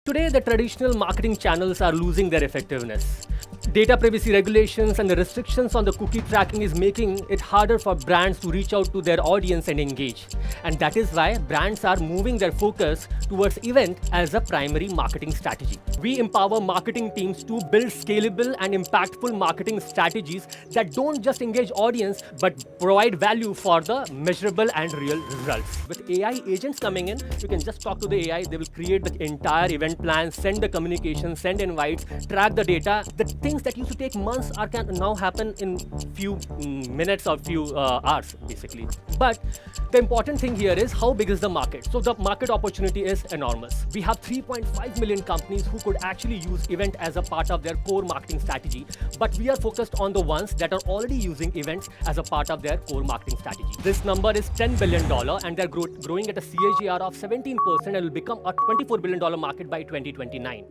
Today, the traditional marketing channels are losing their effectiveness. Data privacy regulations and the restrictions on the cookie tracking is making it harder for brands to reach out to their audience and engage. And that is why brands are moving their focus towards event as a primary marketing strategy. We empower marketing teams to build scalable and impactful marketing strategies that don't just engage audience, but provide value for the measurable and real results. With AI agents coming in, you can just talk to the AI, they will create the entire event plan, send the communication, send invites, track the data. The things that used to take months can now happen in few minutes or few hours, basically. But the important thing here is how big is the market. So the market opportunity is enormous. We have 3.5 million companies who could actually use event as a part of their core marketing strategy. But we are focused on the ones that are already using events as a part of their core marketing strategy. This number is $10 billion and they're growing at a CAGR of 17% and will become a $24 billion market by 2029.